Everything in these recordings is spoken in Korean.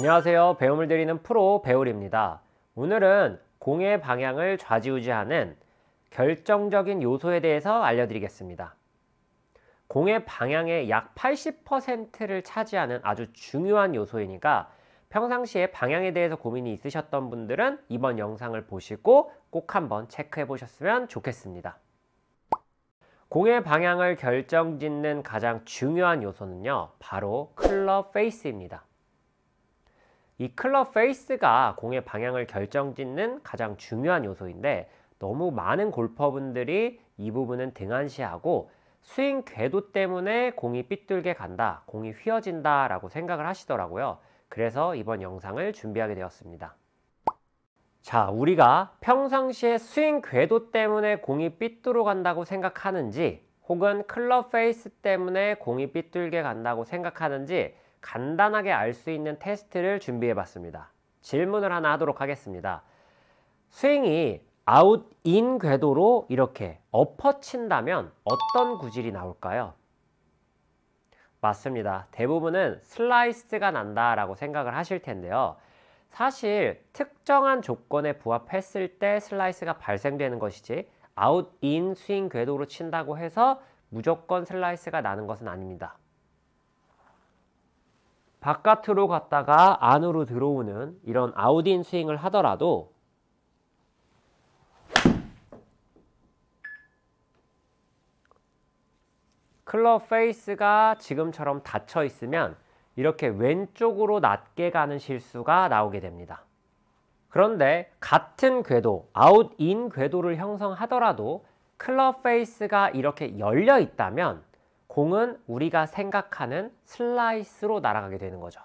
안녕하세요. 배움을 드리는 프로 배울입니다. 오늘은 공의 방향을 좌지우지하는 결정적인 요소에 대해서 알려드리겠습니다. 공의 방향의 약 80%를 차지하는 아주 중요한 요소이니까 평상시에 방향에 대해서 고민이 있으셨던 분들은 이번 영상을 보시고 꼭 한번 체크해 보셨으면 좋겠습니다. 공의 방향을 결정짓는 가장 중요한 요소는요, 바로 클럽 페이스입니다. 이 클럽 페이스가 공의 방향을 결정짓는 가장 중요한 요소인데, 너무 많은 골퍼분들이 이 부분은 등한시하고 스윙 궤도 때문에 공이 삐뚤게 간다, 공이 휘어진다 라고 생각을 하시더라고요. 그래서 이번 영상을 준비하게 되었습니다. 자, 우리가 평상시에 스윙 궤도 때문에 공이 삐뚤어 간다고 생각하는지, 혹은 클럽 페이스 때문에 공이 삐뚤게 간다고 생각하는지 간단하게 알 수 있는 테스트를 준비해 봤습니다. 질문을 하나 하도록 하겠습니다. 스윙이 아웃 인 궤도로 이렇게 엎어친다면 어떤 구질이 나올까요? 맞습니다. 대부분은 슬라이스가 난다라고 생각을 하실 텐데요. 사실 특정한 조건에 부합했을 때 슬라이스가 발생되는 것이지, 아웃 인 스윙 궤도로 친다고 해서 무조건 슬라이스가 나는 것은 아닙니다. 바깥으로 갔다가 안으로 들어오는 이런 아웃인 스윙을 하더라도 클럽 페이스가 지금처럼 닫혀 있으면 이렇게 왼쪽으로 낮게 가는 실수가 나오게 됩니다. 그런데 같은 궤도, 아웃인 궤도를 형성하더라도 클럽 페이스가 이렇게 열려 있다면 공은 우리가 생각하는 슬라이스로 날아가게 되는 거죠.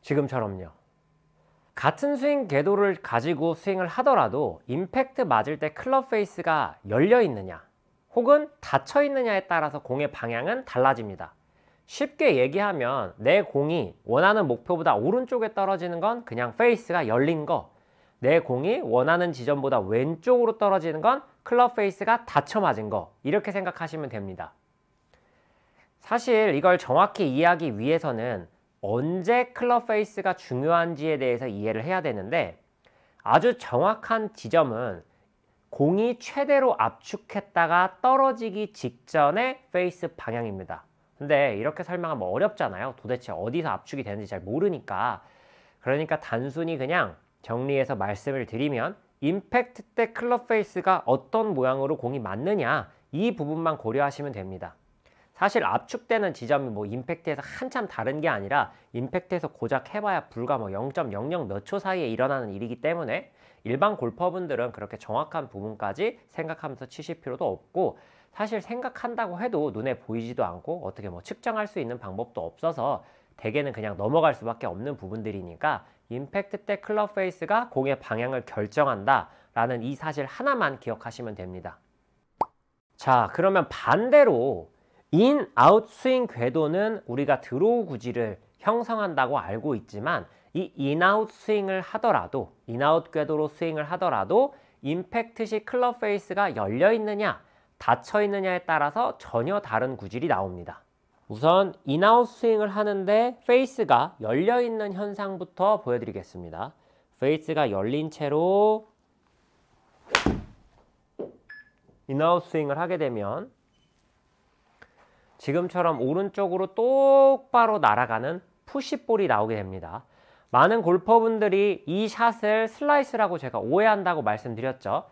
지금처럼요. 같은 스윙 궤도를 가지고 스윙을 하더라도 임팩트 맞을 때 클럽 페이스가 열려 있느냐 혹은 닫혀 있느냐에 따라서 공의 방향은 달라집니다. 쉽게 얘기하면 내 공이 원하는 목표보다 오른쪽에 떨어지는 건 그냥 페이스가 열린 거, 내 공이 원하는 지점보다 왼쪽으로 떨어지는 건 클럽 페이스가 닫혀 맞은 거, 이렇게 생각하시면 됩니다. 사실 이걸 정확히 이해하기 위해서는 언제 클럽 페이스가 중요한지에 대해서 이해를 해야 되는데, 아주 정확한 지점은 공이 최대로 압축했다가 떨어지기 직전의 페이스 방향입니다. 근데 이렇게 설명하면 어렵잖아요. 도대체 어디서 압축이 되는지 잘 모르니까. 그러니까 단순히 그냥 정리해서 말씀을 드리면, 임팩트 때 클럽 페이스가 어떤 모양으로 공이 맞느냐, 이 부분만 고려하시면 됩니다. 사실 압축되는 지점이 뭐 임팩트에서 한참 다른 게 아니라 임팩트에서 고작 해봐야 불과 뭐 0.00 몇 초 사이에 일어나는 일이기 때문에 일반 골퍼분들은 그렇게 정확한 부분까지 생각하면서 치실 필요도 없고, 사실 생각한다고 해도 눈에 보이지도 않고 어떻게 뭐 측정할 수 있는 방법도 없어서 대개는 그냥 넘어갈 수밖에 없는 부분들이니까, 임팩트 때 클럽 페이스가 공의 방향을 결정한다 라는 이 사실 하나만 기억하시면 됩니다. 자, 그러면 반대로 인, 아웃 스윙 궤도는 우리가 드로우 구질을 형성한다고 알고 있지만, 이 인아웃 스윙을 하더라도, 인아웃 궤도로 스윙을 하더라도 임팩트 시 클럽 페이스가 열려 있느냐 닫혀 있느냐에 따라서 전혀 다른 구질이 나옵니다. 우선 인아웃 스윙을 하는데 페이스가 열려 있는 현상부터 보여드리겠습니다. 페이스가 열린 채로 인아웃 스윙을 하게 되면 지금처럼 오른쪽으로 똑바로 날아가는 푸시볼이 나오게 됩니다. 많은 골퍼분들이 이 샷을 슬라이스라고 제가 오해한다고 말씀드렸죠.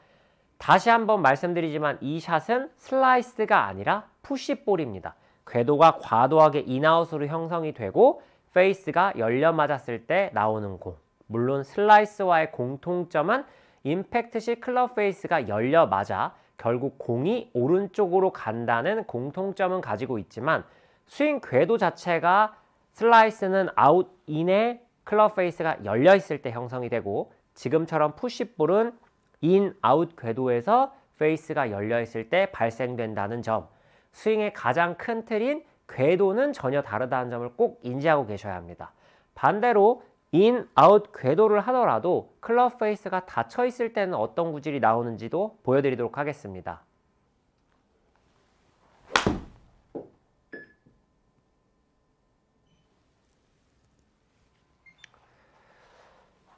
다시 한번 말씀드리지만 이 샷은 슬라이스가 아니라 푸시볼입니다. 궤도가 과도하게 인아웃으로 형성이 되고 페이스가 열려 맞았을 때 나오는 공. 물론 슬라이스와의 공통점은 임팩트 시 클럽 페이스가 열려 맞아 결국 공이 오른쪽으로 간다는 공통점은 가지고 있지만, 스윙 궤도 자체가 슬라이스는 아웃 인에 클럽 페이스가 열려 있을 때 형성이 되고, 지금처럼 푸시볼은 인, 아웃 궤도에서 페이스가 열려 있을 때 발생된다는 점, 스윙의 가장 큰 틀인 궤도는 전혀 다르다는 점을 꼭 인지하고 계셔야 합니다. 반대로 인, 아웃 궤도를 하더라도 클럽 페이스가 닫혀 있을 때는 어떤 구질이 나오는지도 보여드리도록 하겠습니다.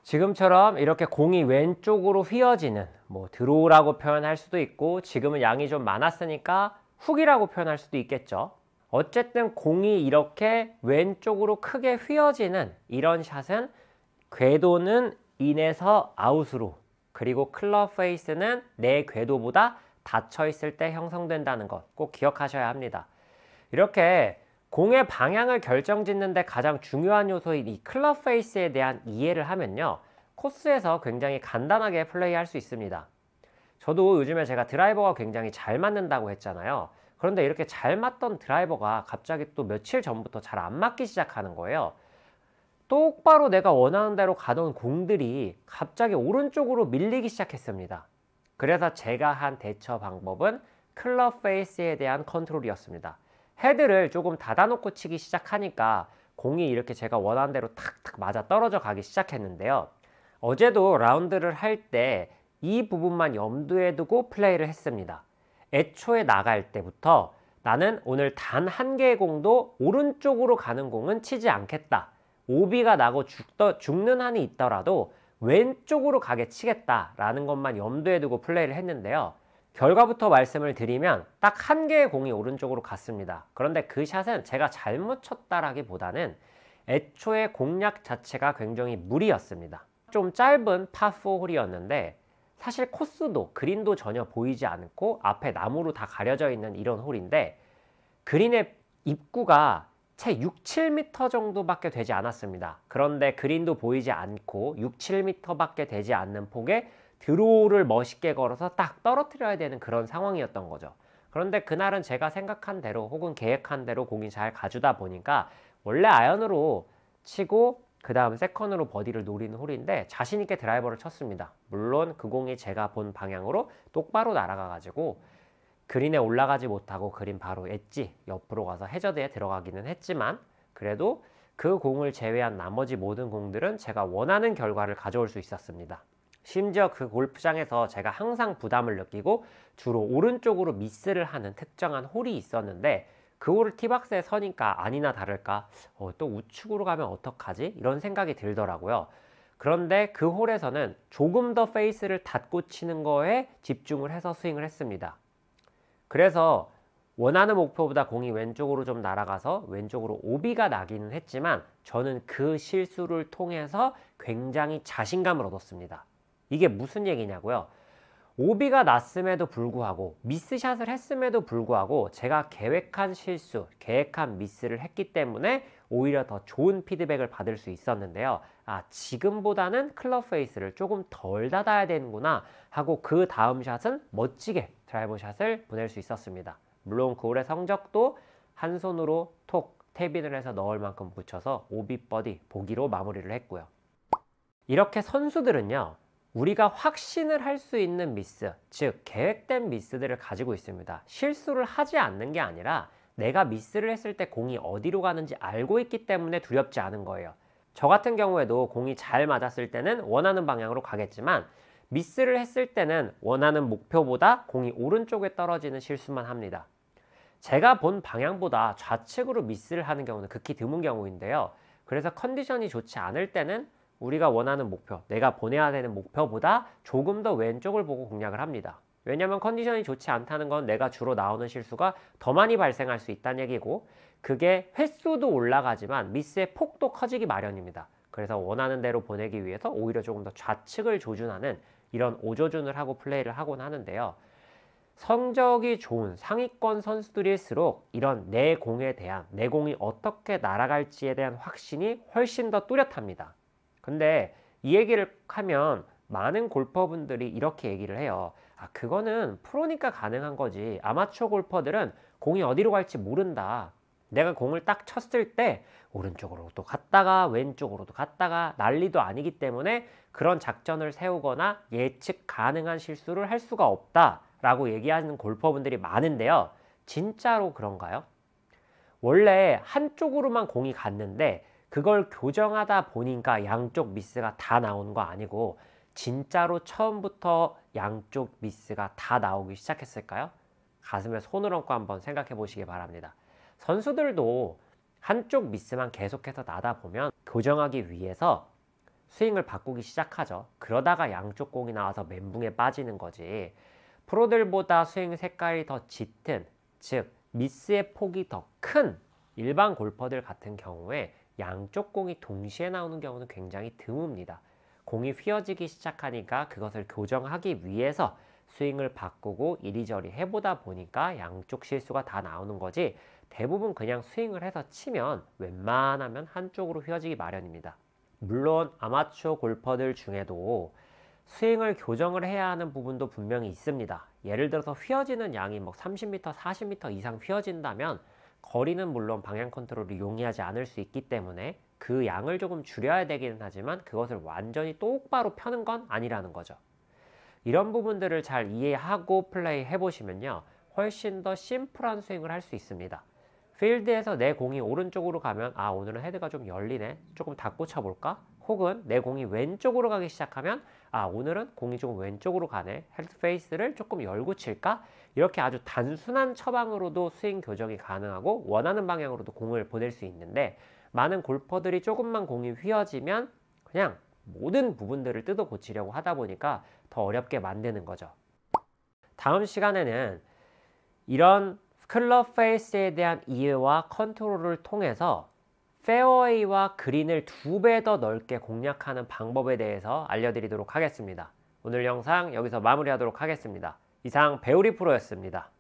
지금처럼 이렇게 공이 왼쪽으로 휘어지는, 뭐 드로우라고 표현할 수도 있고, 지금은 양이 좀 많았으니까 훅이라고 표현할 수도 있겠죠. 어쨌든 공이 이렇게 왼쪽으로 크게 휘어지는 이런 샷은 궤도는 인에서 아웃으로, 그리고 클럽 페이스는 내 궤도보다 닫혀 있을 때 형성된다는 것 꼭 기억하셔야 합니다. 이렇게 공의 방향을 결정짓는데 가장 중요한 요소인 이 클럽 페이스에 대한 이해를 하면요, 코스에서 굉장히 간단하게 플레이할 수 있습니다. 저도 요즘에 제가 드라이버가 굉장히 잘 맞는다고 했잖아요. 그런데 이렇게 잘 맞던 드라이버가 갑자기 또 며칠 전부터 잘 안 맞기 시작하는 거예요. 똑바로 내가 원하는 대로 가던 공들이 갑자기 오른쪽으로 밀리기 시작했습니다. 그래서 제가 한 대처 방법은 클럽 페이스에 대한 컨트롤이었습니다. 헤드를 조금 닫아놓고 치기 시작하니까 공이 이렇게 제가 원하는 대로 탁탁 맞아 떨어져 가기 시작했는데요. 어제도 라운드를 할 때 이 부분만 염두에 두고 플레이를 했습니다. 애초에 나갈 때부터 나는 오늘 단 한 개의 공도 오른쪽으로 가는 공은 치지 않겠다. 오비가 나고 죽는 한이 있더라도 왼쪽으로 가게 치겠다라는 것만 염두에 두고 플레이를 했는데요. 결과부터 말씀을 드리면 딱 한 개의 공이 오른쪽으로 갔습니다. 그런데 그 샷은 제가 잘못 쳤다라기보다는 애초에 공략 자체가 굉장히 무리였습니다. 좀 짧은 파4 홀이었는데 사실 코스도 그린도 전혀 보이지 않고 앞에 나무로 다 가려져 있는 이런 홀인데 그린의 입구가 채 6, 7m 정도밖에 되지 않았습니다. 그런데 그린도 보이지 않고 6, 7m밖에 되지 않는 폭에 드로우를 멋있게 걸어서 딱 떨어뜨려야 되는 그런 상황이었던 거죠. 그런데 그날은 제가 생각한 대로 혹은 계획한 대로 공이 잘 가주다 보니까 원래 아이언으로 치고 그 다음 세컨으로 버디를 노리는 홀인데 자신 있게 드라이버를 쳤습니다. 물론 그 공이 제가 본 방향으로 똑바로 날아가 가지고 그린에 올라가지 못하고 그린 바로 엣지 옆으로 가서 해저드에 들어가기는 했지만 그래도 그 공을 제외한 나머지 모든 공들은 제가 원하는 결과를 가져올 수 있었습니다. 심지어 그 골프장에서 제가 항상 부담을 느끼고 주로 오른쪽으로 미스를 하는 특정한 홀이 있었는데 그 홀을 티박스에 서니까 아니나 다를까 또 우측으로 가면 어떡하지? 이런 생각이 들더라고요. 그런데 그 홀에서는 조금 더 페이스를 닫고 치는 거에 집중을 해서 스윙을 했습니다. 그래서 원하는 목표보다 공이 왼쪽으로 좀 날아가서 왼쪽으로 오비가 나기는 했지만 저는 그 실수를 통해서 굉장히 자신감을 얻었습니다. 이게 무슨 얘기냐고요? 오비가 났음에도 불구하고 미스샷을 했음에도 불구하고 제가 계획한 실수, 계획한 미스를 했기 때문에 오히려 더 좋은 피드백을 받을 수 있었는데요. 지금보다는 클럽 페이스를 조금 덜 닫아야 되는구나 하고 그 다음 샷은 멋지게 드라이버 샷을 보낼 수 있었습니다. 물론 그 홀의 성적도 한 손으로 톡 탭인을 해서 넣을 만큼 붙여서 오비 버디 보기로 마무리를 했고요. 이렇게 선수들은요, 우리가 확신을 할 수 있는 미스, 즉 계획된 미스들을 가지고 있습니다. 실수를 하지 않는 게 아니라 내가 미스를 했을 때 공이 어디로 가는지 알고 있기 때문에 두렵지 않은 거예요. 저 같은 경우에도 공이 잘 맞았을 때는 원하는 방향으로 가겠지만 미스를 했을 때는 원하는 목표보다 공이 오른쪽에 떨어지는 실수만 합니다. 제가 본 방향보다 좌측으로 미스를 하는 경우는 극히 드문 경우인데요. 그래서 컨디션이 좋지 않을 때는 우리가 원하는 목표, 내가 보내야 되는 목표보다 조금 더 왼쪽을 보고 공략을 합니다. 왜냐하면 컨디션이 좋지 않다는 건 내가 주로 나오는 실수가 더 많이 발생할 수 있다는 얘기고 그게 횟수도 올라가지만 미스의 폭도 커지기 마련입니다. 그래서 원하는 대로 보내기 위해서 오히려 조금 더 좌측을 조준하는 이런 오조준을 하고 플레이를 하곤 하는데요. 성적이 좋은 상위권 선수들일수록 이런 내 공에 대한, 내 공이 어떻게 날아갈지에 대한 확신이 훨씬 더 뚜렷합니다. 근데 이 얘기를 하면 많은 골퍼분들이 이렇게 얘기를 해요. 그거는 프로니까 가능한 거지. 아마추어 골퍼들은 공이 어디로 갈지 모른다. 내가 공을 딱 쳤을 때 오른쪽으로도 갔다가 왼쪽으로도 갔다가 난리도 아니기 때문에 그런 작전을 세우거나 예측 가능한 실수를 할 수가 없다라고 얘기하는 골퍼분들이 많은데요. 진짜로 그런가요? 원래 한쪽으로만 공이 갔는데 그걸 교정하다 보니까 양쪽 미스가 다 나오는 거 아니고 진짜로 처음부터 양쪽 미스가 다 나오기 시작했을까요? 가슴에 손을 얹고 한번 생각해 보시기 바랍니다. 선수들도 한쪽 미스만 계속해서 나다 보면 교정하기 위해서 스윙을 바꾸기 시작하죠. 그러다가 양쪽 공이 나와서 멘붕에 빠지는 거지. 프로들보다 스윙 색깔이 더 짙은, 즉 미스의 폭이 더 큰 일반 골퍼들 같은 경우에 양쪽 공이 동시에 나오는 경우는 굉장히 드뭅니다. 공이 휘어지기 시작하니까 그것을 교정하기 위해서 스윙을 바꾸고 이리저리 해보다 보니까 양쪽 실수가 다 나오는 거지, 대부분 그냥 스윙을 해서 치면 웬만하면 한쪽으로 휘어지기 마련입니다. 물론 아마추어 골퍼들 중에도 스윙을 교정을 해야 하는 부분도 분명히 있습니다. 예를 들어서 휘어지는 양이 30m, 40m 이상 휘어진다면 거리는 물론 방향 컨트롤이 용이하지 않을 수 있기 때문에 그 양을 조금 줄여야 되기는 하지만 그것을 완전히 똑바로 펴는 건 아니라는 거죠. 이런 부분들을 잘 이해하고 플레이 해보시면요, 훨씬 더 심플한 스윙을 할 수 있습니다. 필드에서 내 공이 오른쪽으로 가면 오늘은 헤드가 좀 열리네, 조금 닫고 쳐볼까? 혹은 내 공이 왼쪽으로 가기 시작하면 오늘은 공이 조금 왼쪽으로 가네, 헤드 페이스를 조금 열고 칠까? 이렇게 아주 단순한 처방으로도 스윙 교정이 가능하고 원하는 방향으로도 공을 보낼 수 있는데, 많은 골퍼들이 조금만 공이 휘어지면 그냥 모든 부분들을 뜯어 고치려고 하다 보니까 더 어렵게 만드는 거죠. 다음 시간에는 이런 클럽 페이스에 대한 이해와 컨트롤을 통해서 페어웨이와 그린을 2배 더 넓게 공략하는 방법에 대해서 알려드리도록 하겠습니다. 오늘 영상 여기서 마무리하도록 하겠습니다. 이상 배우리 프로였습니다.